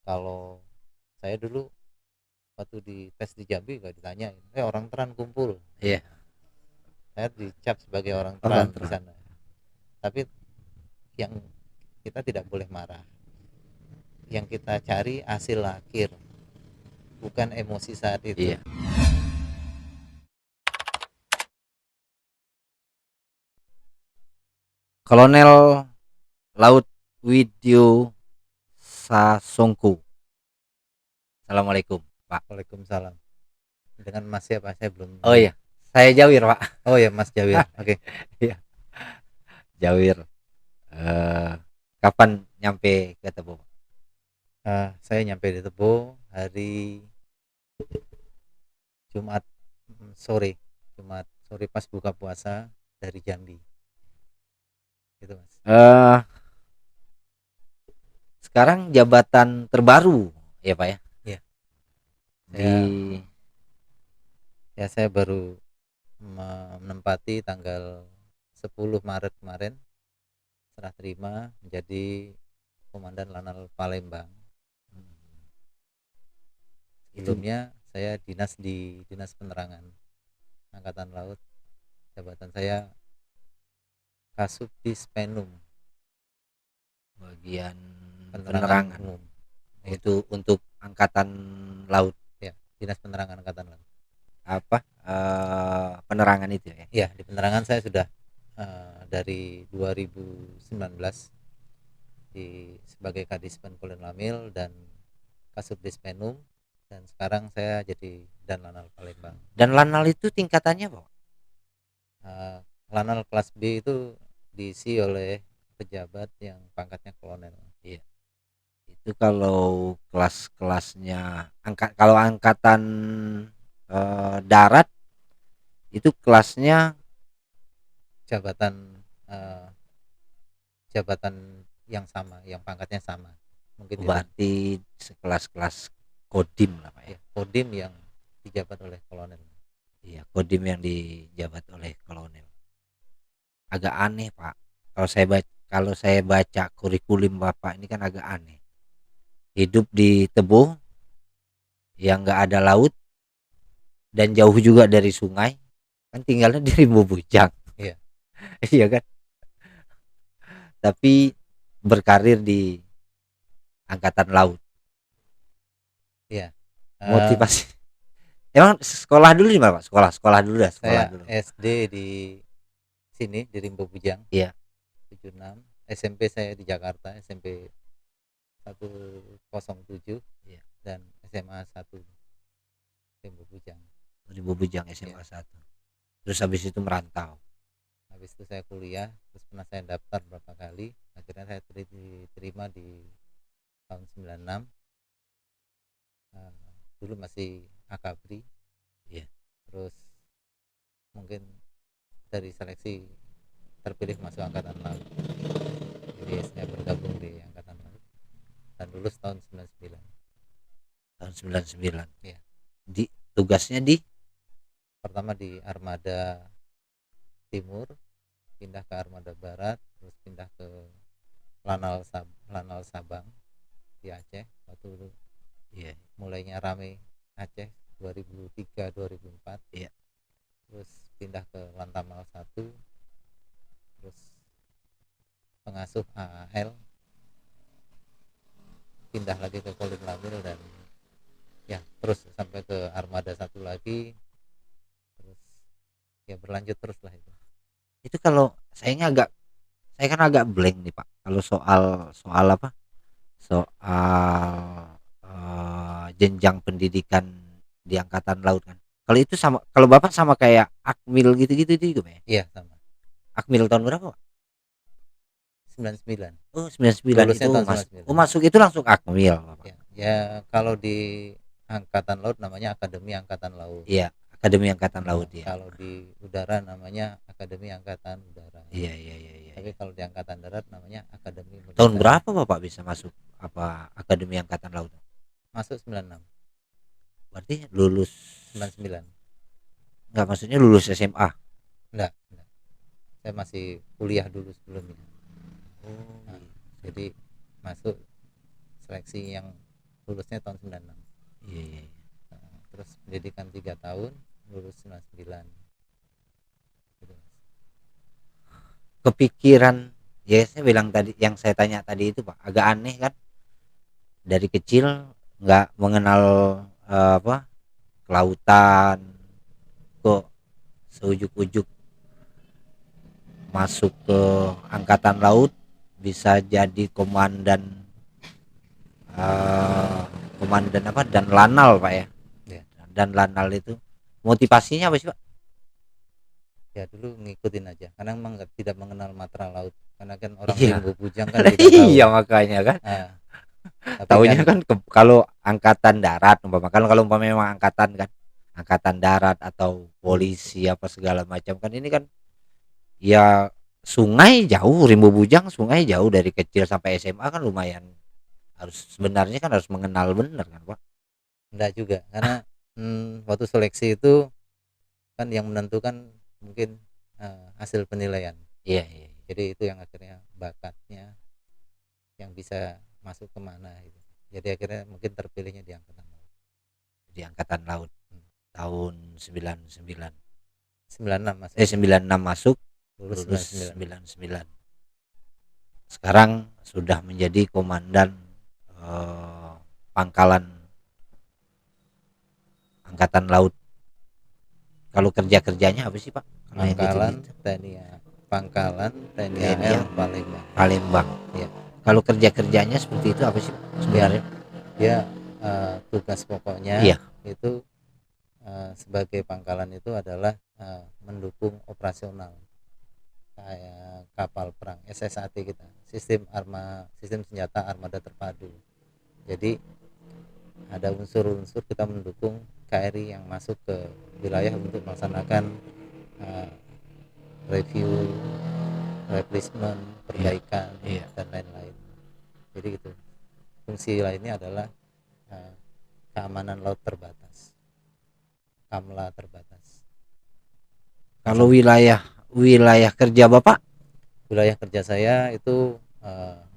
Kalau saya dulu waktu di tes di Jambi gak ditanyain, orang Teran kumpul. Iya, Saya dicap sebagai orang Teran orang di Trump. sana. Tapi yang kita tidak boleh marah. Yang kita cari hasil akhir, bukan emosi saat itu. Iya. Kolonel Laut Widyo Sasongko. Assalamualaikum, Pak. Waalaikumsalam. Dengan Mas siapa? Saya belum Oh ini. iya, saya Jawir, Pak. Oh ya, Mas Jawir. Oke. Iya, Jawir. Eh, Kapan nyampe ke Tebo? Saya nyampe di Tebo hari Jumat sore. Jumat sore pas buka puasa dari Jambi. Gitu, Mas. Eh, Sekarang jabatan terbaru, ya Pak ya, Iya, saya di saya baru menempati tanggal 10 Maret kemarin serah terima menjadi Komandan Lanal Palembang. itu. Sebelumnya saya dinas di Dinas Penerangan Angkatan Laut. Jabatan saya Kasubdis Penum, Bagian Penerangan penerangan. Umum. Itu Itu untuk angkatan laut, ya, Dinas Penerangan Angkatan Laut. apa penerangan itu ya. Ya, di penerangan saya sudah dari 2019 sebagai Kadispen Kolin Lamil dan Kasubdis Penum, dan sekarang saya jadi Dan Lanal Palembang. Dan lanal itu tingkatannya Pak? Eh, Lanal kelas B itu diisi oleh pejabat yang pangkatnya kolonel. Iya. Itu kalau kelas-kelasnya kalau angkatan darat itu kelasnya. Jabatan eh, jabatan yang sama, yang pangkatnya sama, mungkin itu. Berarti sekelas-kelas kodim lah Pak ya. Ya, Kodim yang dijabat oleh kolonel. Iya, kodim yang dijabat oleh kolonel. Agak aneh Pak. Kalau saya baca kurikulum Bapak ini kan agak aneh. Hidup di Tebo yang nggak ada laut dan jauh juga dari sungai, kan tinggalnya di Rimbo Bujang. Iya. Iya kan? Tapi berkarir di angkatan laut. Iya. Eh, Motivasi. Emang sekolah dulu di mana Pak? Sekolah dulu dah, sekolah saya dulu. SD di sini di Rimbo Bujang Iya. 76. SMP saya di Jakarta, SMP 107, Iya. dan SMA 1 Rimbo Bujang. Rimbo Bujang Ya, SMA 1. Terus habis itu merantau. habis itu saya kuliah, terus pernah saya daftar berapa kali, akhirnya saya diterima di tahun 96. Eh, Dulu masih akabri, Iya. terus mungkin dari seleksi terpilih masuk angkatan laut, jadi saya bergabung di angkatan laut dan lulus tahun 99. Tahun 99. Ya, Di tugasnya di. pertama di Armada Timur, pindah ke Armada Barat, terus pindah ke Lanal Sabang di Aceh. Waktu itu Iya. mulainya rame Aceh 2003 2004. Iya. Terus pindah ke Lantamal 1, terus pengasuh AAL, pindah lagi ke Kolin Lamil, dan ya terus sampai ke Armada 1 lagi, terus ya berlanjut terus lah itu. Itu kalau saya kan agak blank nih Pak. Kalau soal soal apa? Soal jenjang pendidikan di angkatan laut kan. Kalau itu sama, kalau Bapak sama kayak Akmil gitu-gitu juga Pak ya? Iya, sama. Akmil tahun berapa Pak? 99. Oh, 99 Lulusnya itu tahun masuk. Oh, 99. masuk itu langsung Akmil Bapak. Ya, ya, kalau di angkatan laut namanya Akademi Angkatan Laut. Iya, Akademi Angkatan Laut ya. Kalau di udara namanya Akademi Angkatan Udara. Iya, iya, iya, iya, Tapi iya. kalau di angkatan darat namanya Akademi Tahun Militer. berapa Bapak bisa masuk apa Akademi Angkatan Laut? Masuk 96. Berarti lulus 99. nggak, maksudnya lulus SMA. Enggak. Saya masih kuliah dulu sebelumnya. Oh, Nah, gitu. jadi masuk seleksi yang lulusnya tahun 96. Iya, iya. Terus pendidikan 3 tahun, lulus 99 gitu. Kepikiran, ya saya bilang tadi, yang saya tanya tadi itu Pak, agak aneh kan, dari kecil nggak mengenal apa, kelautan, kok seujuk-ujuk masuk ke angkatan laut, bisa jadi komandan, eh, komandan apa, dan lanal Pak ya. Ya, Dan lanal itu motivasinya apa sih Pak? ya dulu ngikutin aja karena memang tidak mengenal matra laut, karena kan orang Iya. Rimbo Bujang kan tidak tahu. Iya makanya kan, Nah, tapi kan taunya kan kalau angkatan darat umpama, kalau umpama memang angkatan kan, angkatan darat atau polisi apa segala macam kan, ini kan ya sungai jauh, Rimbo Bujang sungai jauh, dari kecil sampai SMA kan lumayan, harus sebenarnya kan harus mengenal bener kan Pak. enggak juga karena waktu seleksi itu kan yang menentukan mungkin hasil penilaian. Iya, iya, iya. Jadi itu yang akhirnya bakatnya yang bisa masuk kemana gitu. Jadi akhirnya mungkin terpilihnya di angkatan laut. Di angkatan laut Hmm. tahun 99, 96 masuk, 96 masuk, lulus lulus 99. 99. Sekarang sudah menjadi komandan pangkalan angkatan laut. Kalau kerja-kerjanya apa sih Pak? Kalau yang Pangkalan gitu-gitu. TNI, Pangkalan TNI TNI AL Palembang. Palembang. Ya, Kalau kerja-kerjanya seperti itu apa sih Pak sebenarnya? dia tugas pokoknya Iya, itu sebagai pangkalan itu adalah mendukung operasional kayak kapal perang SSAT kita, sistem senjata armada terpadu. Jadi ada unsur-unsur kita mendukung KRI yang masuk ke wilayah untuk melaksanakan uh, review, replacement, perbaikan, iya. dan lain-lain. Jadi gitu. Fungsi lainnya adalah uh, keamanan laut terbatas, KAMLA terbatas. Kalau wilayah wilayah kerja Bapak? Wilayah kerja saya itu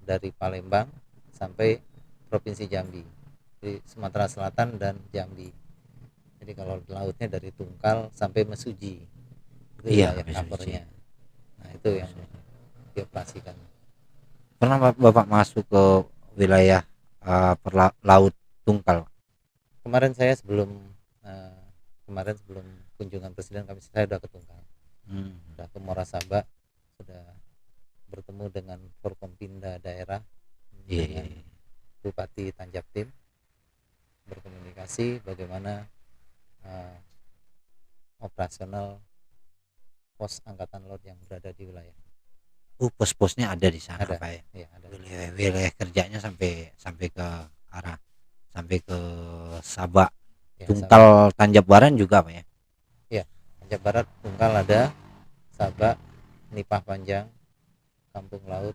dari Palembang sampai Provinsi Jambi, di Sumatera Selatan dan Jambi. Jadi kalau lautnya dari Tungkal sampai Mesuji, itu Iya, wilayah Mesuji. covernya. Nah itu yang dioperasikan. Pernah Bapak masuk ke wilayah laut Tungkal? Kemarin saya eh, kemarin sebelum kunjungan presiden saya sudah ke Tungkal, Hmm. sudah ke Muara Sabak, sudah bertemu dengan Forkompinda daerah, Iya, iya, dengan iya. Bupati Tanjab Tim, berkomunikasi bagaimana uh, operasional pos angkatan laut yang berada di wilayah. Pos-posnya ada di sana Ada, Pak ya. ya ada. Wilayah kerjanya sampai sampai ke arah, sampai ke Sabak, Ya, Tungkal, Tanjab juga Pak ya. ya, Tanjab Barat, Tungkal ada, Sabak, Nipah Panjang, Kampung Laut.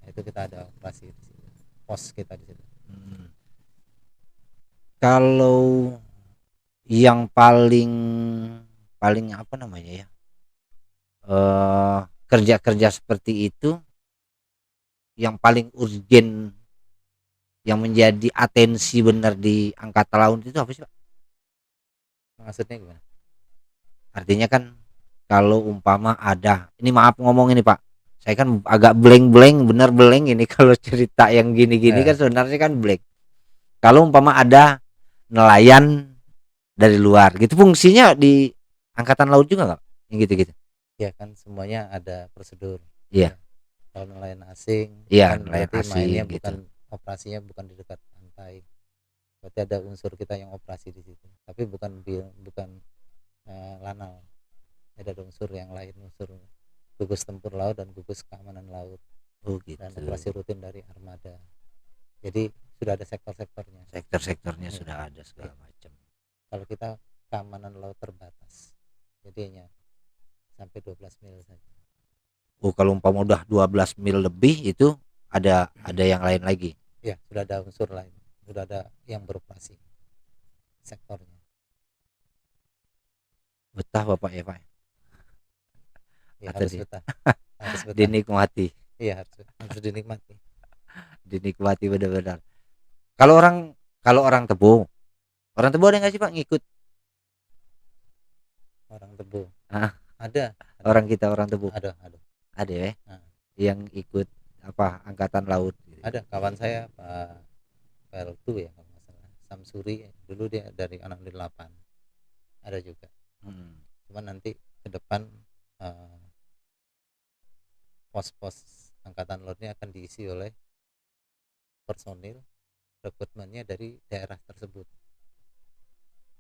Nah, itu kita ada operasi di situ. Pos kita di situ. Hmm. Kalau yang paling paling apa namanya ya, kerja-kerja seperti itu yang paling urgen, yang menjadi atensi benar di angkatan laut itu apa sih Pak? Maksudnya gimana? Artinya kan kalau umpama ada, ini maaf ngomong ini Pak, saya kan agak blank-blank, bener blank ini kalau cerita yang gini-gini kan Eh, sebenarnya kan blank. Kalau umpama ada nelayan dari luar gitu, fungsinya di angkatan laut juga nggak yang gitu-gitu? ya kan semuanya ada prosedur. Iya, Ya, kalau nelayan asing iya, kan nelayan berarti asing mainnya gitu. bukan, operasinya bukan di dekat pantai. Berarti ada unsur kita yang operasi di situ. Tapi bukan lanal. Ada unsur yang lain, unsur gugus tempur laut dan gugus keamanan laut, Oh dan gitu. operasi rutin dari armada. Jadi sudah ada sektor-sektornya. Sektor-sektornya Ya, sudah ada ya. segala macam. Kalau kita keamanan laut terbatas, jadinya sampai 12 mil saja. Oh kalau umpama udah 12 mil lebih itu ada yang lain lagi. Ya, sudah ada unsur lain, sudah ada yang beroperasi sektornya. Betah Bapak ya Pak? Ya Atau harus betah, harus betah. dinikmati, Iya harus dinikmati. dinikmati benar-benar. Kalau orang Kalau orang Tebo ada nggak sih Pak ngikut? Orang Tebo Ah, ada orang kita orang Tebo ada. ada ya Nah, yang ikut apa angkatan laut gitu. ada kawan saya Pak PL2 ya kalau nggak salah, Samsuri dulu dia dari anak 8 ada juga. Hmm. Cuman nanti ke depan eh, pos-pos angkatan lautnya akan diisi oleh personil rekrutmennya dari daerah tersebut.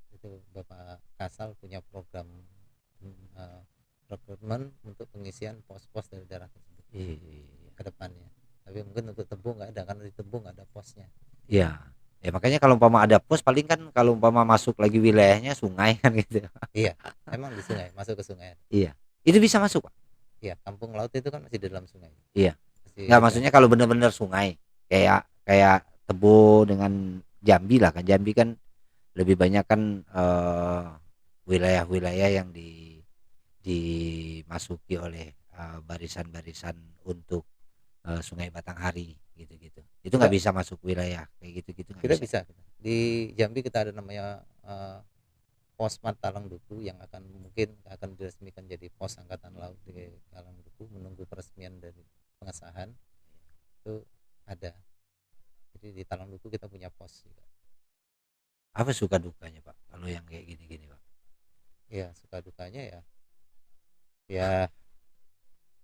Itu Bapak Kasal punya program eh, rekrutmen untuk pengisian pos-pos dari daerah tersebut Iya. ke depannya. Tapi mungkin untuk Tebu nggak ada, karena di Tebu nggak ada posnya. Iya. Ya makanya kalau umpama ada pos paling kan kalau umpama masuk lagi wilayahnya sungai kan gitu. Iya, emang di sungai, masuk ke sungai. Iya. Itu bisa masuk, Pak. Iya, kampung laut itu kan masih di dalam sungai, Iya. masih Enggak dekat. maksudnya kalau benar-benar sungai kayak kayak Tebo dengan Jambi lah kan. Jambi kan lebih banyak kan wilayah-wilayah yang dimasuki oleh barisan-barisan untuk Sungai Batanghari gitu-gitu. Itu nggak Kita bisa masuk wilayah kayak gitu-gitu nggak kita bisa. bisa di Jambi kita ada namanya Posmat Talang Duku yang mungkin akan diresmikan jadi pos angkatan laut di Talang Duku, menunggu peresmian dari pengesahan itu ada. Jadi di Talang Duku kita punya pos juga. Apa suka dukanya Pak kalau yang kayak gini-gini Pak? Ya suka dukanya ya, ya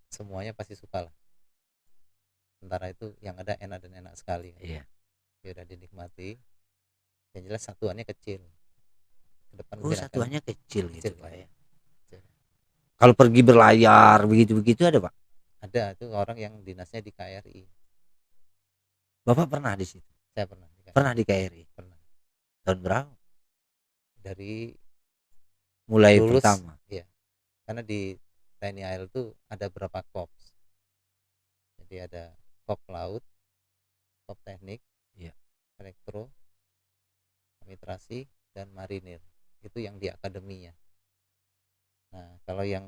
semuanya pasti suka lah. Sementara itu yang ada enak dan enak sekali. Iya. Ya udah dinikmati. Yang jelas satuannya kecil. Ke depan Oh mungkin akan satuannya kecil gitu kecil Pak ya. kecil. Kalau pergi berlayar begitu-begitu ada Pak? Ada tuh orang yang dinasnya di KRI. Bapak pernah di situ? Saya pernah di KRI. Pernah di KRI? Pernah. Tahun berapa? Dari Mulai lulus pertama. ya, karena di TNI AL itu ada berapa korps. Jadi ada korps laut, korps teknik, Iya. elektro, administrasi, dan marinir. Itu yang di akademinya. Nah kalau yang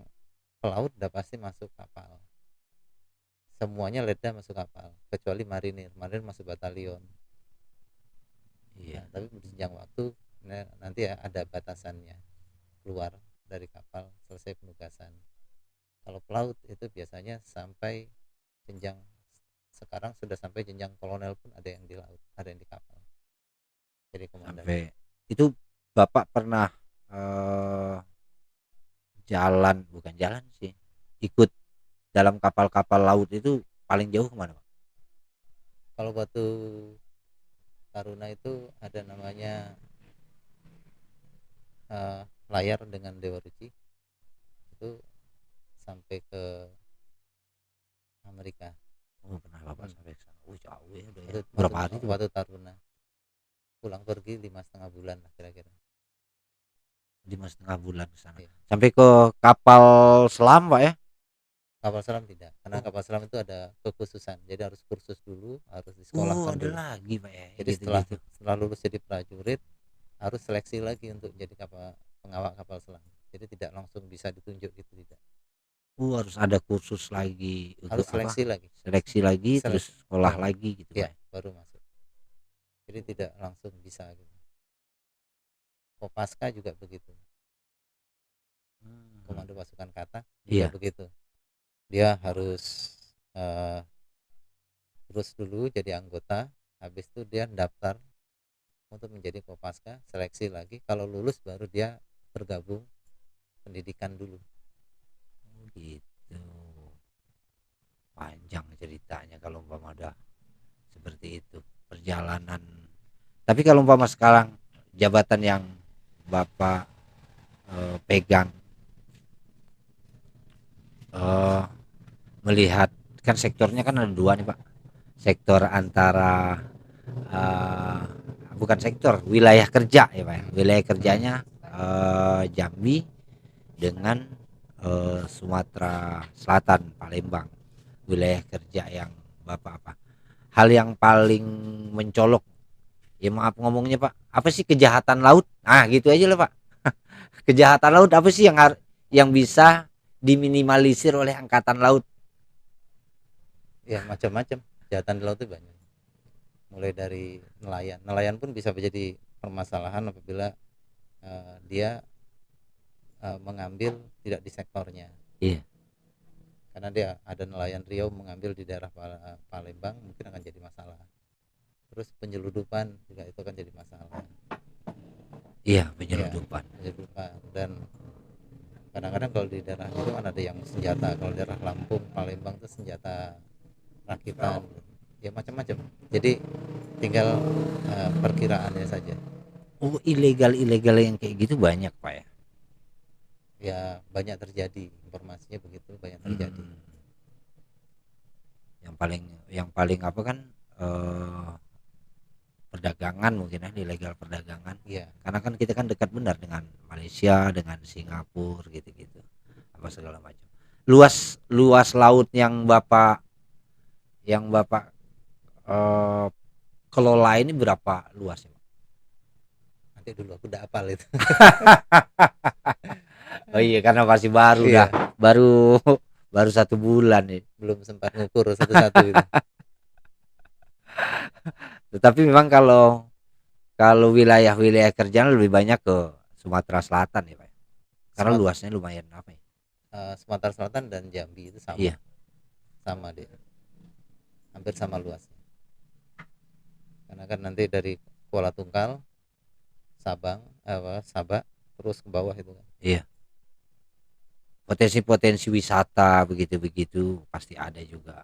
pelaut udah pasti masuk kapal, semuanya leda masuk kapal kecuali marinir masuk batalion. Iya. Nah, tapi berjenjang waktu nanti ada batasannya keluar dari kapal selesai penugasan. Kalau pelaut itu biasanya sampai jenjang, sekarang sudah sampai jenjang kolonel pun ada yang di laut, ada yang di kapal jadi komandan. Sampai itu Bapak pernah eh, bukan jalan sih, ikut dalam kapal-kapal laut itu paling jauh kemana Pak? Kalau Batu Taruna itu ada namanya layar dengan Dewa Ruci, itu sampai ke Amerika. Oh pernah Bapak sampai ke sana. Oh jauh ya udah ya. Itu Berapa hari itu Pak? Batu Taruna pulang pergi 5,5 bulan lah kira-kira. 5,5 bulan ke sana. Iya. Sampai ke kapal selam Pak ya? Kapal selam tidak, karena Oh. kapal selam itu ada kekhususan, jadi harus kursus dulu, harus Oh disekolahkan ada dulu. lagi Pak ya. Jadi Gitu-gitu. setelah lulus jadi prajurit harus seleksi lagi untuk jadi pengawal kapal selam. Jadi tidak langsung bisa ditunjuk gitu, tidak. Harus ada kursus lagi Harus untuk seleksi apa? lagi. Seleksi lagi terus Seleksi. sekolah Ya, lagi gitu ya, Pak. baru masuk. Jadi tidak langsung bisa gitu. Kopaska juga begitu. Komando pasukan kata juga Iya. begitu. Dia harus terus dulu jadi anggota, habis itu dia daftar untuk menjadi Kopaska, seleksi lagi, kalau lulus baru dia bergabung pendidikan dulu. Oh gitu. Panjang ceritanya kalau umpama ada seperti itu perjalanan. Tapi kalau umpama sekarang jabatan yang Bapak pegang, melihat kan sektornya kan ada dua nih Pak. Sektor antara bukan sektor, wilayah kerja ya Pak. Wilayah kerjanya Jambi dengan Sumatera Selatan, Palembang. Wilayah kerja yang Bapak apa? Hal yang paling mencolok, ya maaf ngomongnya Pak, apa sih kejahatan laut? Nah gitu aja lah Pak. Kejahatan laut apa sih yang bisa diminimalisir oleh angkatan laut? Ya macam-macam, kejahatan di laut itu banyak. mulai dari nelayan pun bisa menjadi permasalahan apabila dia mengambil tidak di sektornya, Iya. karena dia ada nelayan Riau mengambil di daerah Palembang mungkin akan jadi masalah. Terus penyeludupan juga itu akan jadi masalah. Iya, Ya, penyeludupan. penyeludupan. Dan kadang-kadang kalau di daerah itu kan ada yang senjata, kalau daerah Lampung Palembang itu senjata rakitan, ya macam-macam. Jadi tinggal perkiraannya saja. Oh, ilegal yang kayak gitu banyak, Pak ya? Ya banyak terjadi, informasinya begitu, banyak terjadi. Hmm. Yang paling apa kan, eh, perdagangan mungkin ya, ilegal perdagangan. Iya. Karena kan kita kan dekat benar dengan Malaysia, dengan Singapura gitu-gitu. Apa segala macam. Luas luas laut yang Bapak eh, kelola ini berapa luasnya, Pak? Nanti dulu aku udah hafal itu. Oh iya, karena masih baru dah. Iya, Baru baru 1 bulan nih. belum sempat ngukur satu-satu itu. Tetapi memang kalau kalau wilayah-wilayah kerjaan lebih banyak ke Sumatera Selatan ya, Pak. Karena Sumat- luasnya lumayan apa ya? Sumatera Selatan dan Jambi itu sama, Iya. sama deh, hampir sama luasnya. Karena kan nanti dari Kuala Tungkal, Sabah, terus ke bawah itu kan. Iya. Potensi-potensi wisata begitu-begitu pasti ada juga.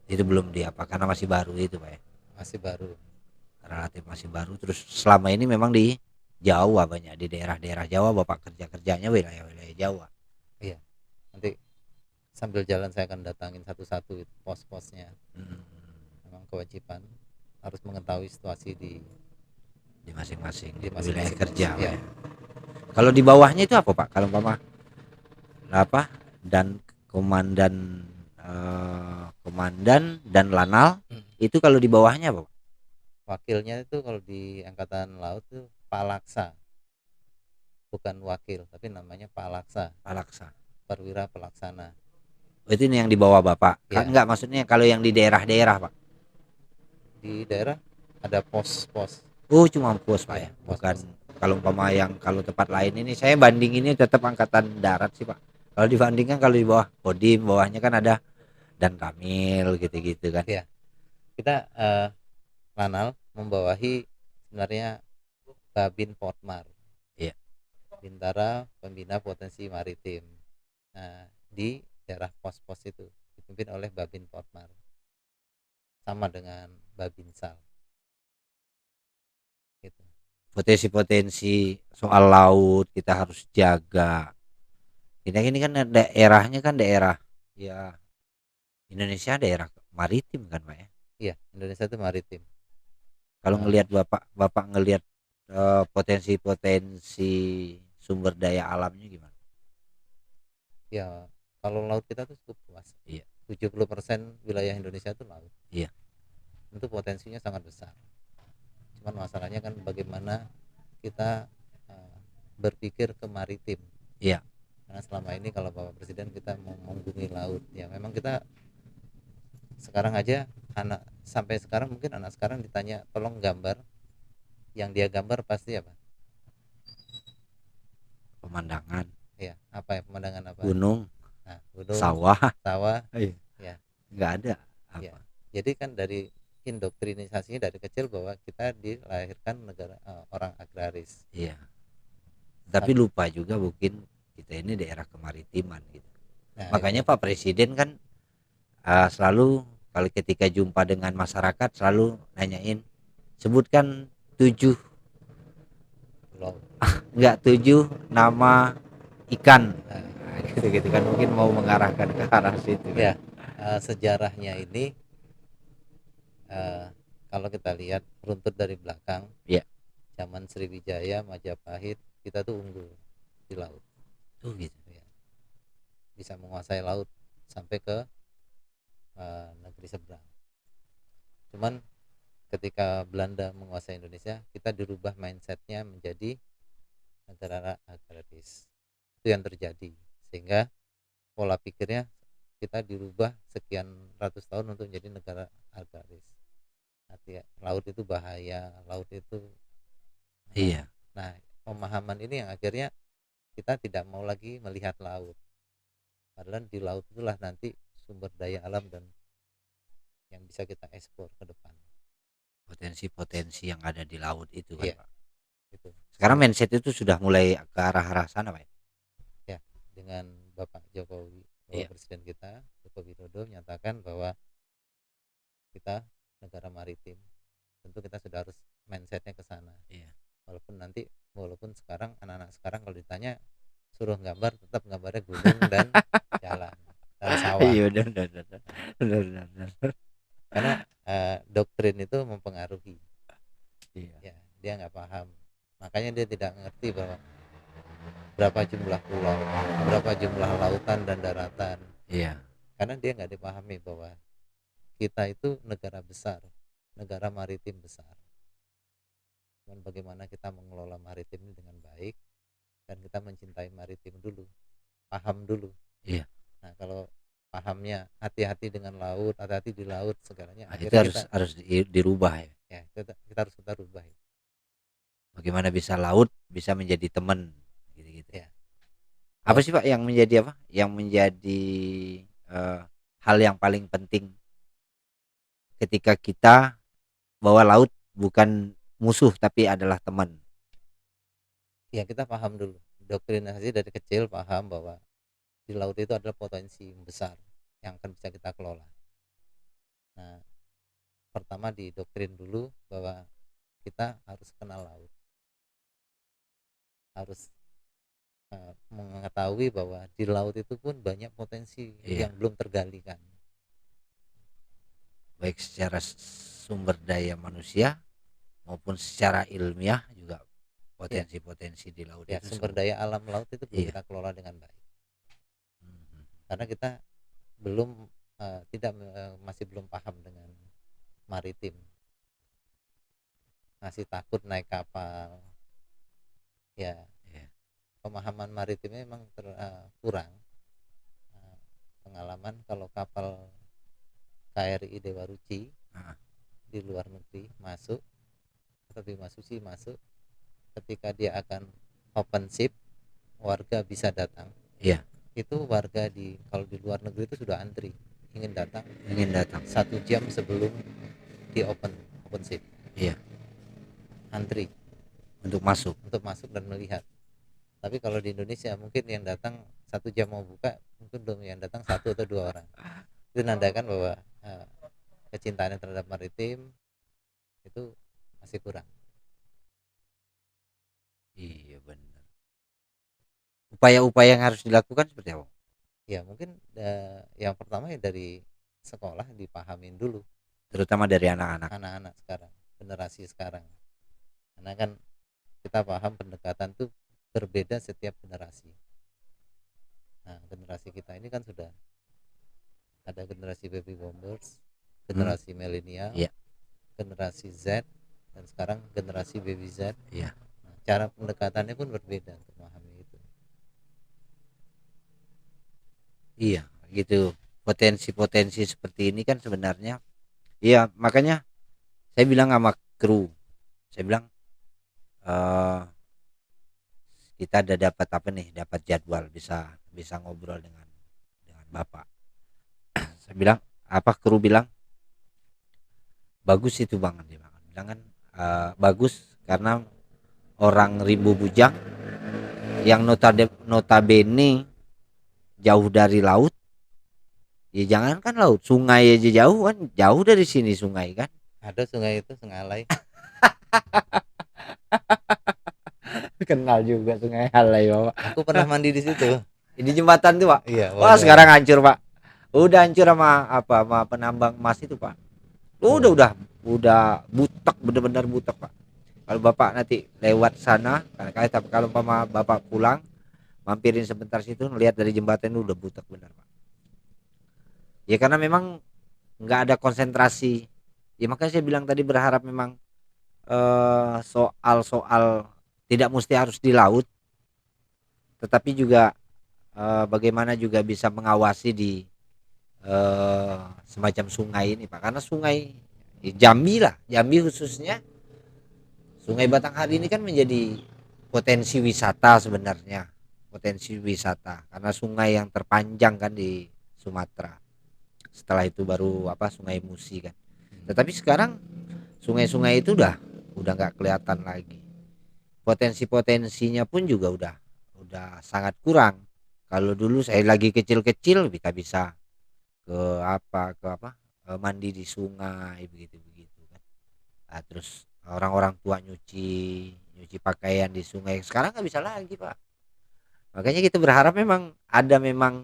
Itu belum diapa karena masih baru itu, Pak ya. Masih baru. Relatif masih baru, terus selama ini memang di Jawa, banyak di daerah-daerah Jawa Bapak kerja-kerjanya wilayah-wilayah Jawa. Iya, nanti sambil jalan saya akan datangin satu-satu itu pos-posnya. Hmm, Memang kewajiban harus mengetahui situasi di masing-masing di wilayah masing-masing pos. kerja, Pak Ya, ya. Kalau di bawahnya itu apa, Pak? Kalau Mama apa dan komandan dan lanal itu kalau di bawahnya apa, Pak? wakilnya itu kalau di Angkatan Laut itu Palaksa, bukan wakil tapi namanya Palaksa, Palaksa. perwira pelaksana. Oh, itu ini yang di bawah Bapak. Ya, Enggak, maksudnya kalau yang di daerah-daerah, Pak. di daerah ada pos-pos. Oh, cuma pos, Pak Ya, ya. Bukan pos-pos. kalau umpama yang kalau tempat lain ini saya bandinginnya tetap angkatan darat sih, Pak. Kalau dibandingkan kalau di bawah Kodim, bawahnya kan ada dan Ramil gitu-gitu kan. Ya, kita Lanal membawahi sebenarnya Babin Potmar, Iya. Bintara Pembina Potensi Maritim. Nah, di daerah pos-pos itu dipimpin oleh Babin Potmar, sama dengan Babinsal gitu. Potensi-potensi soal laut kita harus jaga. Ini kan daerahnya kan daerah ya, Indonesia daerah maritim kan, Pak ya. Iya, Indonesia itu maritim. Kalau Eh, ngelihat Bapak ngelihat potensi-potensi sumber daya alamnya gimana? ya, kalau laut kita tuh cukup luas. Iya. 70% wilayah Indonesia itu laut. Iya. Itu potensinya sangat besar. Cuman masalahnya kan bagaimana kita berpikir ke maritim. Iya. Karena selama ini kalau Bapak Presiden kita mau mengunjungi laut, ya memang kita sekarang aja sampai sekarang mungkin anak sekarang ditanya tolong gambar, yang dia gambar pasti apa? Pemandangan, Ya, apa ya, pemandangan apa? gunung, Nah, gunung, sawah. sawah, Iya. ya, Nggak ada ya. apa. Jadi kan dari indoktrinisasinya dari kecil bahwa kita dilahirkan negara orang agraris. Iya. Tapi lupa juga mungkin kita ini daerah kemaritiman gitu. Nah, itu. Makanya Pak Presiden kan selalu kalau ketika jumpa dengan masyarakat selalu nanyain, sebutkan 7, Pulau. nggak 7 nama ikan. Nah, Nah, gitu-gitu kan mungkin mau mengarahkan ke arah situ kan. ya, sejarahnya ini kalau kita lihat runtut dari belakang, Iya. zaman Sriwijaya, Majapahit, kita tuh unggul di laut. Tuh gitu. Ya, bisa menguasai laut sampai ke negeri seberang. Cuman ketika Belanda menguasai Indonesia, kita dirubah mindsetnya menjadi negara agraris. Itu yang terjadi, sehingga pola pikirnya kita dirubah sekian ratus tahun untuk menjadi negara agraris. arti laut itu bahaya, laut itu Iya. nah pemahaman ini yang akhirnya kita tidak mau lagi melihat laut, padahal di laut itulah nanti sumber daya alam dan yang bisa kita ekspor ke depan. Potensi-potensi yang ada di laut itu kan, Iya, Pak. itu Sekarang mindset itu sudah mulai ke arah-arah sana, Pak. ya, dengan Bapak Jokowi, Iya, Bapak Presiden kita Joko Widodo menyatakan bahwa kita negara maritim, tentu kita sudah harus mindsetnya ke sana. iya. Walaupun sekarang anak-anak sekarang kalau ditanya suruh gambar tetap gambarnya gunung dan jalan dan sawah. Iya, benar benar benar. Benar benar benar. Karena doktrin itu mempengaruhi, Iya. ya dia nggak paham, makanya dia tidak mengerti bahwa berapa jumlah pulau, berapa jumlah lautan dan daratan, Iya. karena dia nggak dipahami bahwa kita itu negara besar, negara maritim besar. Cuman bagaimana kita mengelola maritim ini dengan baik dan kita mencintai maritim dulu, paham dulu. Iya. Nah kalau pahamnya hati-hati dengan laut, hati-hati di laut segalanya, Nah, itu akhirnya harus kita harus dirubah ya. ya kita harus kita rubah ya. Bagaimana bisa laut bisa menjadi teman gitu-gitu. Ya, Apa laut sih, Pak, yang menjadi apa? Yang menjadi hal yang paling penting ketika kita bahwa laut bukan musuh tapi adalah teman. ya kita paham dulu, doktrinasi dari kecil paham bahwa di laut itu adalah potensi besar yang akan bisa kita kelola. Nah pertama didoktrin dulu bahwa kita harus kenal laut, harus mengetahui bahwa di laut itu pun banyak potensi Iya, yang belum tergalikan. baik secara sumber daya manusia maupun secara ilmiah juga Ya, potensi-potensi di laut ya itu sumber semua. daya alam laut itu perlu Iya. kita kelola dengan baik, Mhm. karena kita belum tidak masih belum paham dengan maritim, masih takut naik kapal, ya Iya. pemahaman maritimnya memang kurang. Eh, Pengalaman kalau kapal KRI Dewa Ruci Heeh. di luar negeri masuk atau Bima Suci masuk, ketika dia akan open ship warga bisa datang, Iya, itu warga kalau di luar negeri itu sudah antri ingin datang ingin datang. 1 jam sebelum di open ship, Iya, antri untuk masuk. untuk masuk dan melihat. Tapi kalau di Indonesia mungkin yang datang 1 jam mau buka, mungkin belum yang datang 1 atau 2 orang. Itu menandakan bahwa eh, kecintaannya terhadap maritim itu masih kurang. Iya, benar. Upaya-upaya yang harus dilakukan seperti apa? Ya mungkin yang pertama ya dari sekolah dipahamin dulu Terutama dari anak-anak. anak-anak sekarang, generasi sekarang, karena kan kita paham pendekatan tuh berbeda setiap generasi. Nah generasi kita ini kan sudah ada generasi baby boomers, Hmm, generasi milenial, iya, generasi Z, dan sekarang generasi baby Z. iya. Nah, cara pendekatannya pun berbeda untuk memahami itu. Iya, gitu. Potensi-potensi seperti ini kan sebenarnya, iya, makanya saya bilang sama kru, saya bilang eh kita ada dapat apa nih, dapat jadwal bisa bisa ngobrol dengan Bapak. Saya bilang apa, kru bilang bagus itu Bang, dia bilang kan bagus karena orang Rimbo Bujang yang notabene jauh dari laut, ya jangan kan laut, sungai aja jauh kan, jauh dari sini sungai kan. Ada sungai itu Sungai Alai. Kenal juga Sungai Halai, Bapak. Aku pernah mandi di situ. Di jembatan tuh, Pak. Iya, Wah, waduh. sekarang hancur, Pak. Udah hancur sama apa? Sama penambang emas itu, Pak. Udah butek, bener-bener butek, Pak. Kalau Bapak nanti lewat sana, tapi kalau Bapak pulang, mampirin sebentar situ, lihat dari jembatan itu udah butek bener, Pak. Ya karena memang nggak ada konsentrasi. Ya makanya saya bilang tadi berharap memang soal-soal tidak mesti harus di laut, tetapi juga bagaimana juga bisa mengawasi di semacam sungai ini, Pak, karena sungai Jambi lah, Jambi khususnya Sungai Batanghari ini kan menjadi potensi wisata sebenarnya, potensi wisata karena sungai yang terpanjang kan di Sumatera. Setelah itu baru apa Sungai Musi kan. Tetapi sekarang sungai-sungai itu udah nggak kelihatan lagi. Potensi-potensinya pun juga udah sangat kurang. Kalau dulu saya lagi kecil-kecil kita bisa ke apa mandi di sungai begitu begitu kan. Nah, terus orang-orang tua nyuci nyuci pakaian di sungai sekarang nggak bisa lagi pak. Makanya kita berharap memang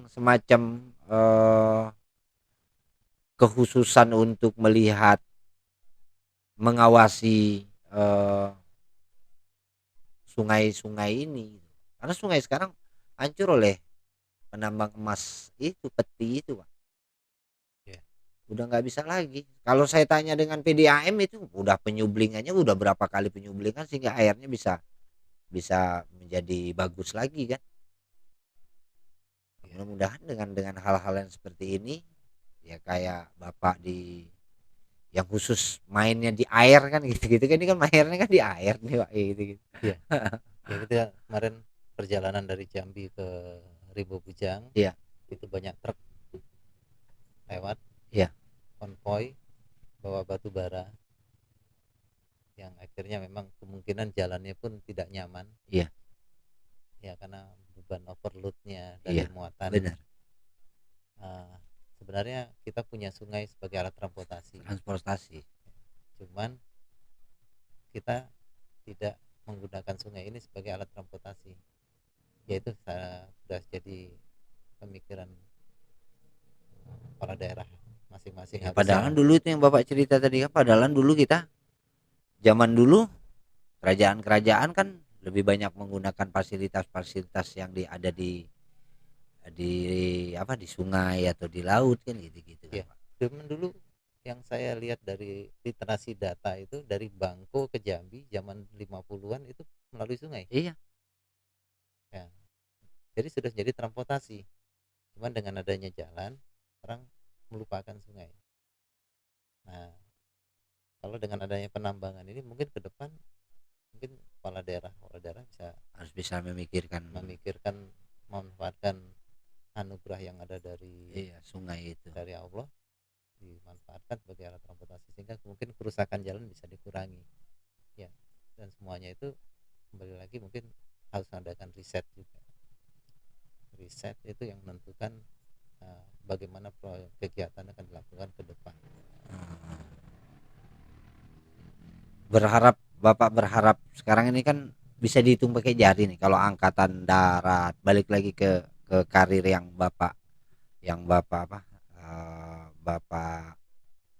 semacam kekhususan untuk melihat mengawasi sungai-sungai ini karena sungai sekarang hancur oleh penambang emas itu peti itu pak. Ya. Udah nggak bisa lagi. Kalau saya tanya dengan PDAM itu udah penyublingannya udah berapa kali penyublingan sehingga airnya bisa bisa menjadi bagus lagi kan. Mudah-mudahan dengan hal-hal yang seperti ini ya kayak bapak di yang khusus mainnya di air kan gitu-gitu kan ini kan mainnya kan di air nih pak gitu, gitu. Iya. Ya kita kemarin perjalanan dari Jambi ke Rimbo Bujang. Iya. Itu banyak truk lewat. Iya. Konvoy bawa batu bara yang akhirnya memang kemungkinan jalannya pun tidak nyaman. Iya. Ya karena beban overloadnya dari Iya, muatan. benar. Sebenarnya kita punya sungai sebagai alat transportasi. Cuman kita tidak menggunakan sungai ini sebagai alat transportasi. Yaitu sudah jadi pemikiran kepala daerah masing-masing. Ya, padahal dulu itu yang bapak cerita tadi kan padahal dulu kita zaman dulu kerajaan-kerajaan kan lebih banyak menggunakan fasilitas-fasilitas yang ada di sungai atau di laut kan gitu-gitu kan, ya, zaman dulu yang saya lihat dari literasi data itu dari Bangko ke Jambi zaman 50-an itu melalui sungai. Iya. Ya. Jadi sudah jadi transportasi. Cuman dengan adanya jalan orang melupakan sungai. Nah, kalau dengan adanya penambangan ini mungkin ke depan mungkin kepala daerah harus bisa memikirkan memanfaatkan anugerah yang ada dari sungai itu dari Allah dimanfaatkan sebagai alat transportasi sehingga mungkin kerusakan jalan bisa dikurangi ya, dan semuanya itu kembali lagi mungkin harus adakan riset juga. Riset itu yang menentukan bagaimana kegiatan akan dilakukan ke depan. Bapak berharap sekarang ini kan bisa dihitung pakai jari nih kalau angkatan darat balik lagi ke karir yang bapak bapak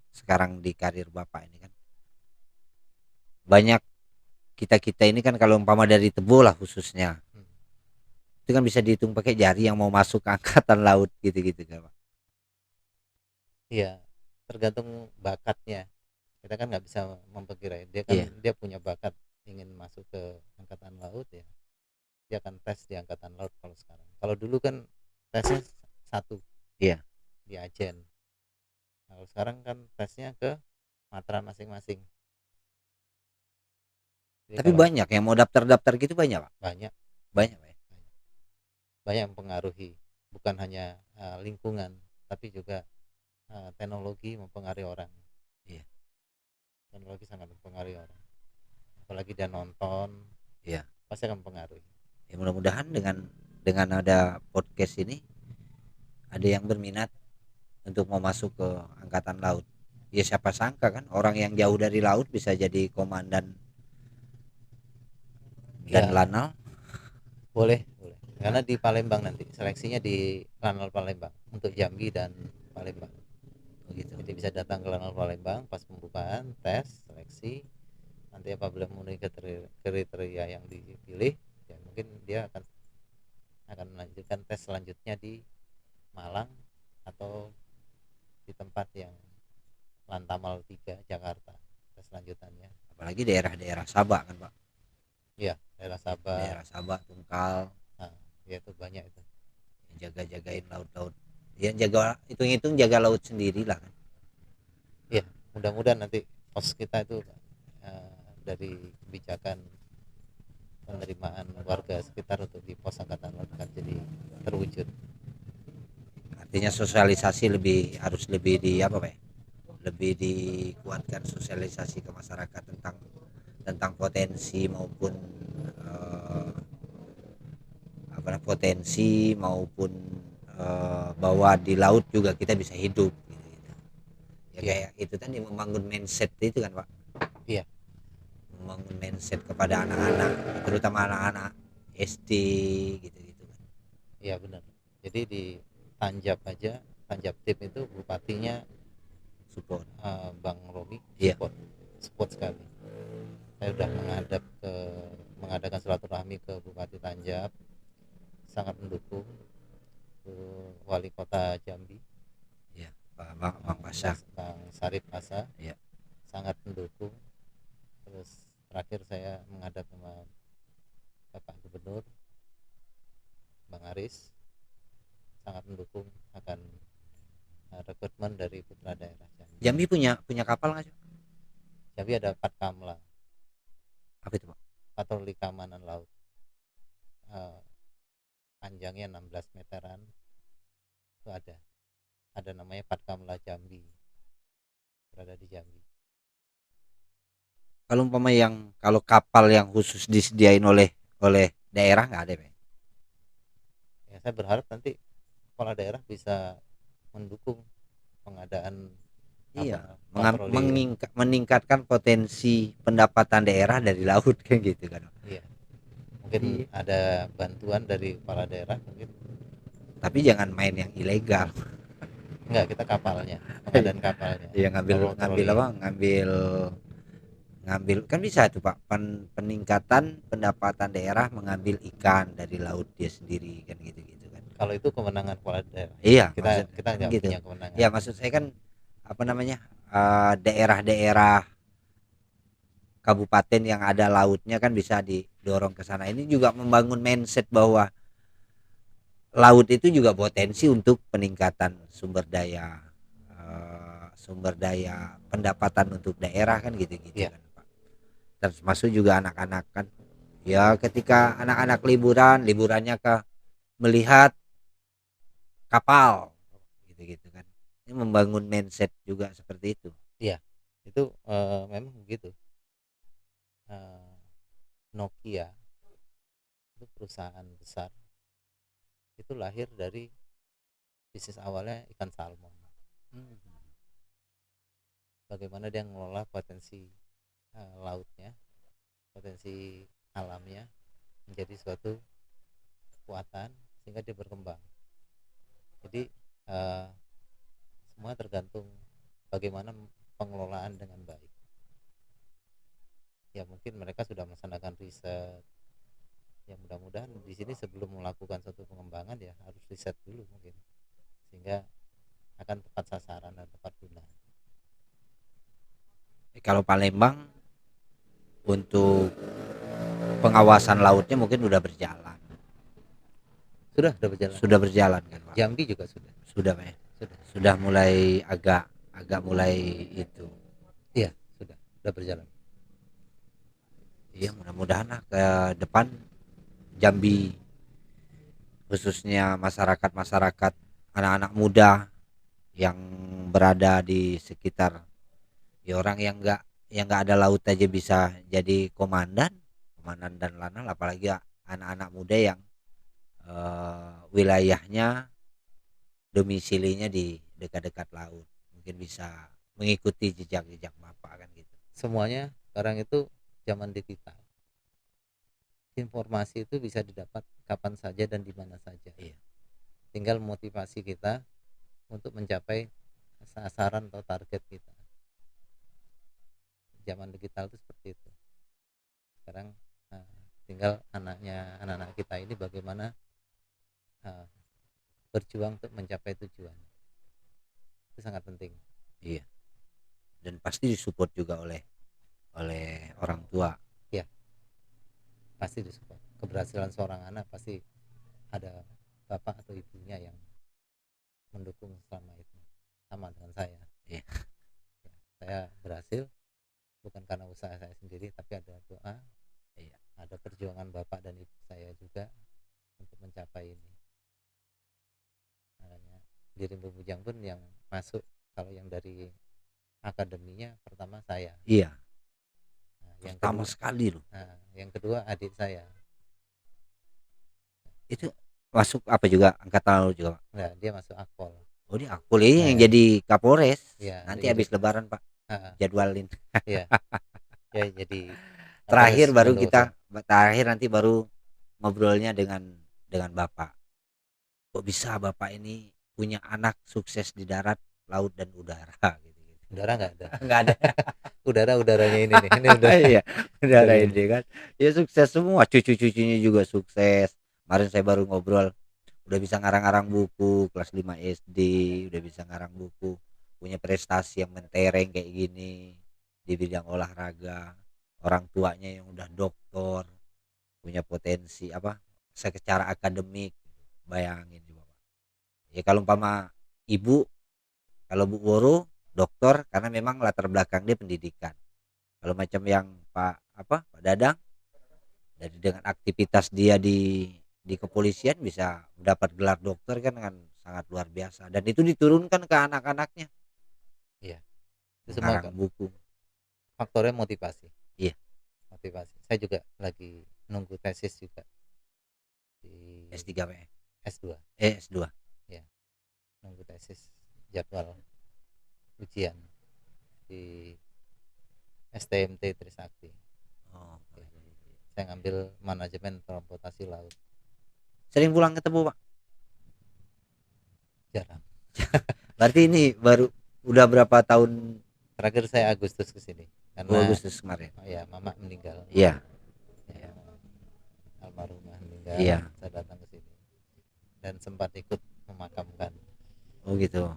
sekarang di karir bapak ini kan banyak kita ini kan kalau umpama dari Tebo lah khususnya itu kan bisa dihitung pakai jari yang mau masuk ke angkatan laut gitu-gitu kan pak. Iya, tergantung bakatnya. Kita kan nggak bisa memperkirakan dia kan dia punya bakat ingin masuk ke angkatan laut ya, dia akan tes di angkatan laut kalau sekarang. Kalau dulu kan tesnya satu di Ajen. Kalau sekarang kan tesnya ke matra masing-masing. Jadi tapi banyak yang mau daftar gitu banyak pak. Banyak yang mempengaruhi bukan hanya lingkungan tapi juga teknologi mempengaruhi orang. Iya. Teknologi sangat mempengaruhi orang. Apalagi dia nonton, pasti akan mempengaruhi. Ya mudah-mudahan dengan ada podcast ini ada yang berminat untuk mau masuk ke angkatan laut. Ya siapa sangka kan orang yang jauh dari laut bisa jadi komandan dan lanal. Boleh. Karena di Palembang nanti seleksinya di Lanal Palembang untuk Jambi dan Palembang. Begitu. Jadi bisa datang ke Lanal Palembang pas pembukaan, tes, seleksi. Nanti apabila memenuhi kriteria yang dipilih, ya mungkin dia akan melanjutkan tes selanjutnya di Malang atau di tempat yang Lantamal 3 Jakarta. Tes lanjutannya. Apalagi daerah-daerah Sabak kan pak. Iya, daerah Sabak, Tungkal. Ya itu banyak itu. Yang jagain laut-laut. Yang jaga hitung-hitung jaga laut sendiri lah kan. Iya, mudah-mudahan nanti pos kita itu dari kebijakan penerimaan warga sekitar untuk di pos angkatan laut kan jadi terwujud. Artinya sosialisasi harus lebih di apa Pak ya? Lebih dikuatkan sosialisasi ke masyarakat tentang potensi maupun eh, potensi maupun bahwa di laut juga kita bisa hidup gitu. Ya Iya, kayak itu tadi membangun mindset itu kan Pak, iya, membangun mindset kepada anak-anak terutama anak-anak SD gitu kan. iya benar. Jadi di Tanjab aja, Tanjab Tip itu bupatinya Support. Bang Romi Iya. support sekali. Saya udah mengadakan silaturahmi ke Bupati Tanjab, sangat mendukung ke Wali Kota Jambi, Iya Bang Pasha. Bang Sarip Asa, Iya. sangat mendukung. Terus terakhir saya menghadap sama Bapak Gubernur Bang Aris, sangat mendukung akan rekrutmen dari putra daerah Jambi. Jambi punya kapal nggak sih? Jambi ada Patkamla, Apa itu Pak? patroli keamanan laut, eh, panjangnya 16 meteran, itu ada namanya Patkamla Jambi, berada di Jambi. Kalau umpama kalau kapal yang khusus disediain oleh daerah nggak ada Pak? Ya, saya berharap nanti kepala daerah bisa mendukung pengadaan Iya, apa patroli. meningkatkan potensi pendapatan daerah dari laut kan gitu kan. Iya, mungkin Iya. ada bantuan dari kepala daerah mungkin. Tapi jangan main yang ilegal. Enggak, kita kapalnya, pengadaan kapalnya, Ya ngambil ngambil patroli. apa? Ngambil ngambil kan bisa tuh Pak, peningkatan pendapatan daerah mengambil ikan dari laut dia sendiri kan gitu-gitu kan. Kalau itu kewenangan kepala daerah, Iya, kita maksud kita kan nggak gitu. punya kewenangan. Ya maksud saya kan apa namanya? Daerah-daerah kabupaten yang ada lautnya kan bisa didorong ke sana. Ini juga membangun mindset bahwa laut itu juga potensi untuk peningkatan sumber daya pendapatan untuk daerah kan gitu-gitu Iya, kan Pak. Termasuk juga anak-anak kan. Ya ketika anak-anak liburannya ke melihat kapal gitu-gitu kan. Ini membangun mindset juga seperti itu. iya, itu memang begitu. Eh, Nokia itu perusahaan besar, itu lahir dari bisnis awalnya ikan salmon. Bagaimana dia mengelola potensi lautnya, potensi alamnya menjadi suatu kekuatan sehingga dia berkembang. Jadi eh, semua tergantung bagaimana pengelolaan dengan baik. Ya mungkin mereka sudah melaksanakan riset. Ya mudah-mudahan di sini sebelum melakukan suatu pengembangan ya harus riset dulu mungkin sehingga akan tepat sasaran dan tepat guna. Kalau Palembang untuk pengawasan lautnya mungkin udah berjalan. Sudah berjalan. Sudah berjalan kan Pak? Jambi juga sudah. Sudah Pak ya? Sudah. Sudah mulai agak mulai itu. Iya, sudah berjalan. Iya mudah-mudahan lah ke depan Jambi khususnya masyarakat anak-anak muda yang berada di sekitar ya orang yang nggak ada laut aja bisa jadi komandan dan lanal apalagi anak-anak muda yang wilayahnya domisilinya di dekat-dekat laut mungkin bisa mengikuti jejak-jejak bapak kan gitu. Semuanya sekarang itu zaman digital. Informasi itu bisa didapat kapan saja dan di mana saja. Iya. Tinggal motivasi kita untuk mencapai sasaran atau target kita. Zaman digital itu seperti itu. Sekarang nah, tinggal anak-anak kita ini bagaimana uh, berjuang untuk mencapai tujuan. Itu sangat penting. Iya. Dan pasti disupport juga oleh orang tua. Ya, pasti disupport. Keberhasilan seorang anak pasti ada bapak atau ibunya yang mendukung selama itu. Sama dengan saya. Iya. saya berhasil bukan karena usaha saya sendiri, tapi ada doa, Iya. ada perjuangan bapak dan ibu saya juga untuk mencapai ini. Makanya di Rimba Bujang pun yang masuk, kalau yang dari akademinya pertama saya. Iya, Nah, pertama sekali loh. yang kedua adik saya. Itu masuk apa juga angkatan laut juga, Pak? Nah, dia masuk Akpol. Oh, dia kuliah yang Nah, jadi Kapolres. ya Nanti jadi habis lebaran, Pak, ah, jadwalin. ya ya jadi Terakhir Kapolres baru Bondowoso. kita terakhir nanti baru ngobrolnya dengan Bapak. Kok bisa Bapak ini punya anak sukses di darat, laut dan udara gitu. Udara nggak ada. Nggak ada. Udaranya ini nih, ini udah Iya, udara dari ini. ini kan. Ya sukses semua, cucu-cucunya juga sukses. Kemarin saya baru ngobrol, udah bisa ngarang-ngarang buku kelas 5 SD, udah bisa ngarang buku, punya prestasi yang mentereng kayak gini di bidang olahraga. Orang tuanya yang udah doktor, punya potensi apa? Secara akademik, bayangin coba, Pak. Ya kalau umpama ibu, kalau Bu Woro dokter karena memang latar belakang dia pendidikan. Kalau macam yang Pak Dadang, dari dengan aktivitas dia di kepolisian bisa mendapat gelar dokter kan dengan sangat luar biasa, dan itu diturunkan ke anak-anaknya, Iya, itu semua mengarang buku. faktornya motivasi. Iya. Motivasi. Saya juga lagi nunggu tesis juga di S3 Pak. S2. S2. Ya, nunggu tesis, jadwal ujian di STMT Trisakti. Oh, Ya, saya ngambil manajemen transportasi laut. sering pulang ketemu Pak? Jarang. Berarti ini baru udah berapa tahun? Terakhir saya Agustus ke sini karena Agustus kemarin. ya mama meninggal. Iya. Ya, almarhumah meninggal. Iya. Saya datang ke sini dan sempat ikut memakamkan. Oh gitu.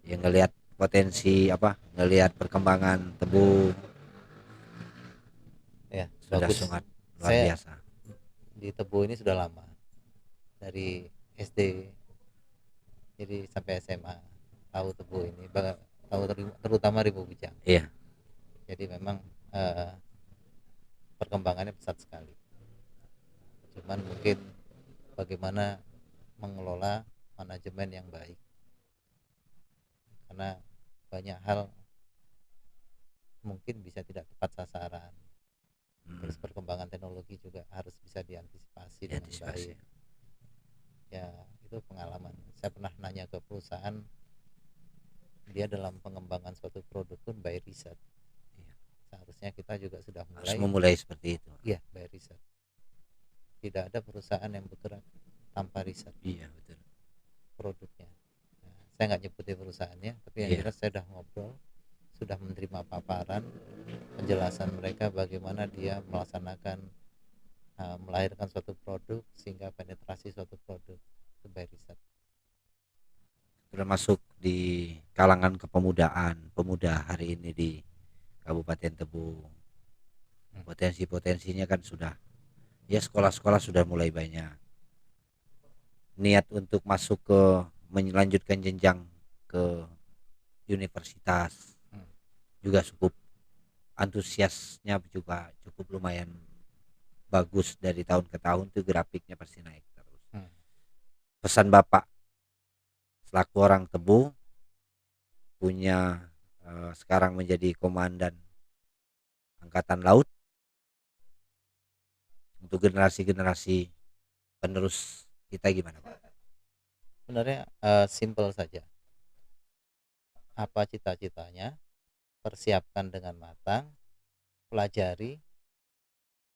Ya ngelihat potensi ngelihat perkembangan tebu. Ya, Sudah bagus. sangat luar Saya biasa. di Tebu ini sudah lama, dari SD jadi sampai SMA tahu Tebu ini, tahu terutama Rimba Bujang. Iya. Jadi memang perkembangannya pesat sekali. Cuman mungkin bagaimana mengelola manajemen yang baik, karena banyak hal mungkin bisa tidak tepat sasaran. Terus perkembangan teknologi juga harus bisa diantisipasi dengan baik. Ya, itu pengalaman. Saya pernah nanya ke perusahaan, dia dalam pengembangan suatu produk pun by riset. Iya. Seharusnya kita juga sudah Harus memulai seperti itu. Iya, by riset. Tidak ada perusahaan yang bergerak tanpa riset. Iya, betul. Produknya. Nah, saya nggak nyebutin perusahaannya, tapi yang jelas saya sudah ngobrol, sudah menerima paparan penjelasan mereka bagaimana dia melaksanakan melahirkan suatu produk sehingga penetrasi suatu produk itu by riset. Sudah masuk di kalangan kepemudaan pemuda hari ini di Kabupaten Tebu. Potensi-potensinya kan sudah, ya sekolah-sekolah sudah mulai banyak. Niat untuk masuk ke melanjutkan jenjang ke universitas juga cukup, antusiasnya juga cukup lumayan bagus, dari tahun ke tahun tuh grafiknya pasti naik terus. Pesan Bapak selaku orang Tebu, punya sekarang menjadi komandan angkatan laut, untuk generasi-generasi penerus kita gimana Pak? Sebenarnya simple saja. Apa cita-citanya, persiapkan dengan matang, pelajari,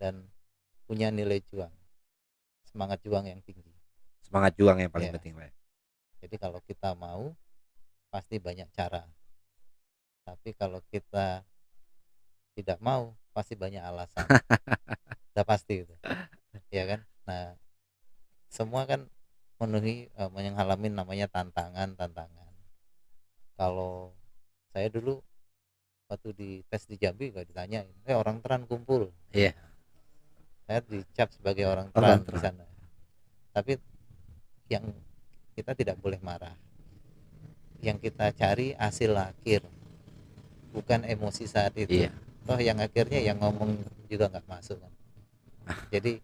dan punya nilai juang, semangat juang yang tinggi. Semangat juang yang paling penting Pak. Jadi kalau kita mau, pasti banyak cara. Tapi kalau kita tidak mau, pasti banyak alasan. Udah pasti itu, ya kan? Nah, semua kan mengalami namanya tantangan. Kalau saya dulu waktu di tes di Jambi gak ditanyain, orang Teran kumpul. Iya. Saya dicap sebagai orang Teran di sana. Tapi yang kita tidak boleh marah. Yang kita cari hasil akhir. bukan emosi saat itu. Iya. Toh yang akhirnya yang ngomong juga nggak masuk kan. Jadi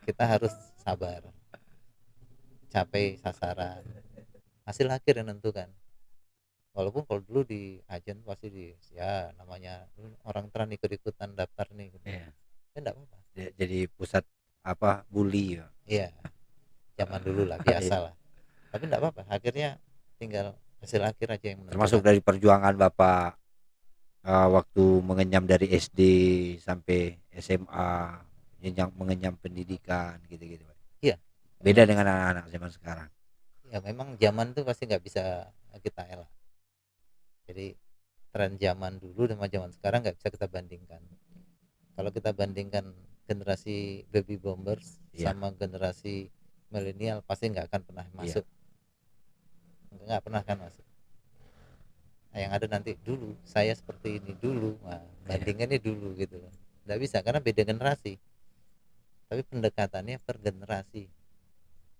kita harus sabar, capai sasaran, hasil akhir yang nentukan. Walaupun kalau dulu di agen pasti ya namanya orang tren ikut-ikutan daftar nih gitu. Iya. Ya enggak apa-apa. Jadi pusat apa bully ya. Iya, zaman dulu lah biasa lah. Tapi enggak apa-apa, akhirnya tinggal hasil akhir aja yang Termasuk menentukan. dari perjuangan Bapak waktu mengenyam dari SD sampai SMA, jenjang mengenyam pendidikan gitu-gitu, Pak. Iya, Beda memang dengan anak-anak zaman sekarang. ya memang zaman tuh pasti nggak bisa kita elak. Jadi tren zaman dulu sama zaman sekarang nggak bisa kita bandingkan. Kalau kita bandingkan generasi baby boomers Iya, sama generasi milenial pasti nggak akan pernah iya, masuk, nggak pernah kan masuk. Nah, yang ada nanti dulu saya seperti ini dulu, nah, iya, bandingannya dulu gitu loh. Nggak bisa karena beda generasi, tapi pendekatannya per generasi.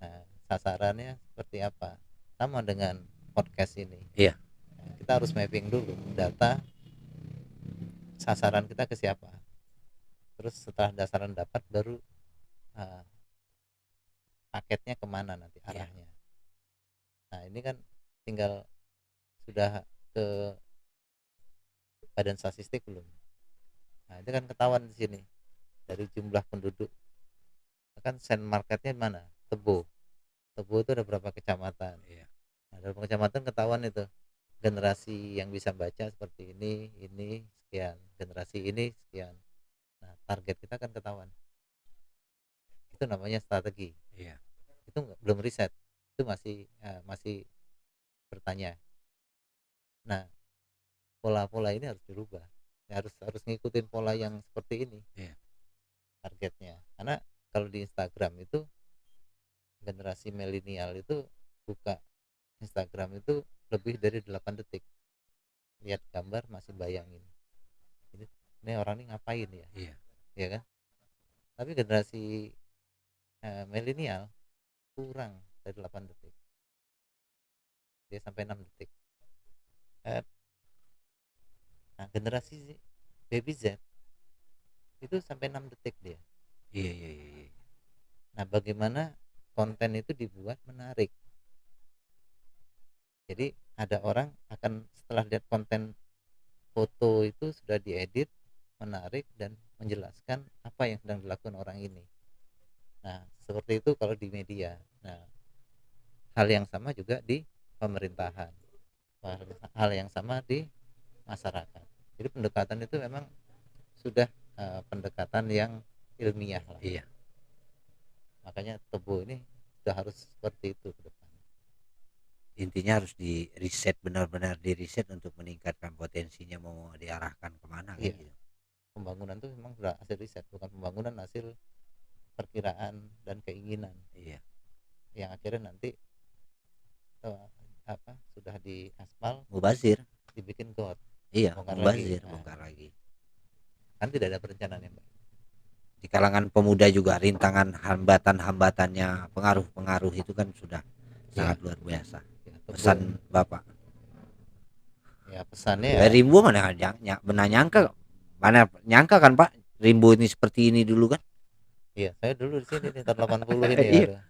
Nah, sasarannya seperti apa? Sama dengan podcast ini. iya, Nah, kita harus mapping dulu data sasaran kita ke siapa. Terus setelah dasaran dapat baru uh, paketnya kemana nanti iya, arahnya. Nah ini kan tinggal sudah ke badan statistik belum? Nah itu kan ketahuan di sini dari jumlah penduduk. Kan sen marketnya mana? Tebo. Tebo itu ada berapa kecamatan? iya, Nah, dalam kecamatan ketahuan itu generasi yang bisa baca seperti ini sekian, generasi ini sekian. Nah target kita kan ketahuan. Itu namanya strategi. iya, Itu belum riset. Itu masih bertanya. Nah pola-pola ini harus dirubah. Ya, harus ngikutin pola yang seperti ini iya, targetnya. Karena kalau di Instagram itu generasi milenial itu buka Instagram itu lebih dari 8 detik. Lihat gambar masih bayangin. Ini, ini orang ini ngapain ya? iya, Ya kan? Tapi generasi milenial kurang dari 8 detik. Dia sampai 6 detik. Eh, nah, generasi baby Z itu sampai 6 detik dia. iya, iya, iya, iya. Nah, bagaimana konten itu dibuat menarik? Jadi ada orang akan setelah lihat konten foto itu sudah diedit, menarik dan menjelaskan apa yang sedang dilakukan orang ini. Nah, seperti itu kalau di media. Nah, hal yang sama juga di pemerintahan. Hal yang sama di masyarakat. Jadi pendekatan itu memang sudah pendekatan yang ilmiah lah. Iya. Makanya Tebo ini sudah harus seperti itu ke depan. Intinya harus di riset, benar-benar di riset untuk meningkatkan potensinya mau diarahkan kemana kan Iya, gitu. pembangunan itu memang sudah hasil riset, bukan pembangunan hasil perkiraan dan keinginan Iya, yang akhirnya nanti eh, sudah di aspal mubazir. dibikin got Iya, bongkar lagi. mubazir, Nah, bongkar lagi. kan tidak ada perencanaan yang baik. Di kalangan pemuda juga rintangan hambatan-hambatannya, pengaruh-pengaruh itu kan sudah Ya, sangat luar biasa. ya Tebo Pesan Bapak. ya pesannya ya. Rimbo mana benar nyangka, mana nyangka kan Pak, Rimbo ini seperti ini dulu kan? Iya, saya dulu di sini nih tahun 80 ini, Iya, aduh.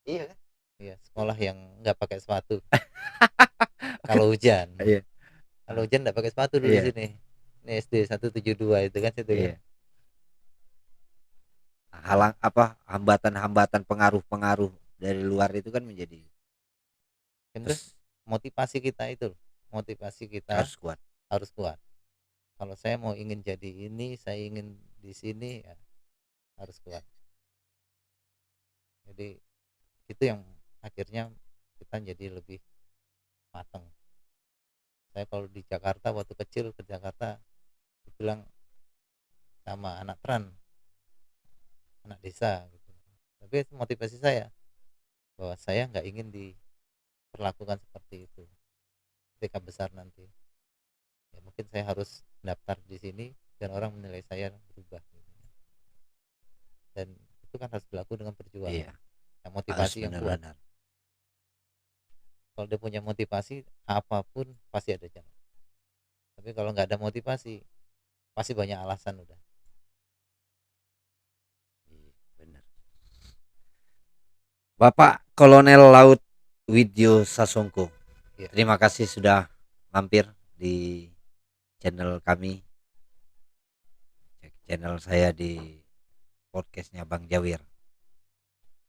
iya kan? Iya, sekolah yang nggak pakai sepatu kalau hujan. Iya, Kalau hujan nggak pakai sepatu dulu di iya, sini. Ini SD 172 itu kan situ kan. iya. Halang apa, hambatan-hambatan, pengaruh-pengaruh dari luar itu kan menjadi, Kan terus terus motivasi kita itu, motivasi kita harus kuat. harus kuat. Kalau saya mau ingin jadi ini, saya ingin di sini ya harus kuat. Jadi itu yang akhirnya kita jadi lebih matang. Saya kalau di Jakarta waktu kecil ke Jakarta dibilang sama anak tran, anak desa gitu. Tapi itu motivasi saya bahwa saya nggak ingin diperlakukan seperti itu ketika besar nanti. Ya, mungkin saya harus daftar di sini dan orang menilai saya berubah gitu. Dan itu kan harus berlaku dengan Iya, perjuangan, yang harus motivasi yang kuat. benar-benar. Kalau dia punya motivasi apapun pasti ada jalan. Tapi kalau nggak ada motivasi pasti banyak alasan udah. Iya, benar. Bapak Kolonel Laut Widyo Sasongko, Iya. terima kasih sudah mampir di channel kami, channel saya di podcastnya Bang Jawir.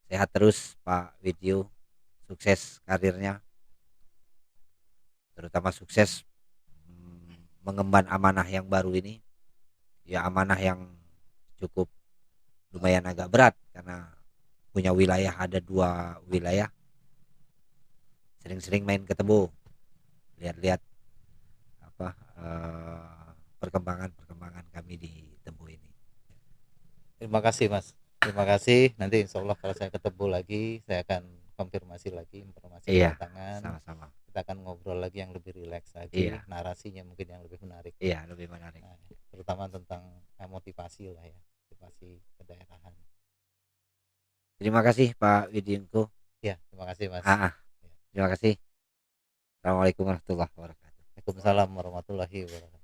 Sehat terus Pak Widyo, sukses karirnya, terutama sukses mengemban amanah yang baru ini, ya amanah yang cukup lumayan agak berat karena punya wilayah, ada 2 wilayah, sering-sering main ke Tebo, lihat-lihat apa perkembangan kami di Tebo ini. Terima kasih Mas. Terima kasih. Nanti insya Allah kalau saya ketemu lagi, saya akan konfirmasi lagi informasi Iya, kedatangan. sama-sama. Kita akan ngobrol lagi yang lebih rileks lagi, Iya, narasinya mungkin yang lebih menarik. iya lebih menarik. Nah, terutama tentang motivasi lah ya, motivasi kedaerahan. Terima kasih Pak Widinko. Ya, terima kasih Mas. Terima kasih. Assalamualaikum warahmatullahi wabarakatuh. Waalaikumsalam warahmatullahi wabarakatuh.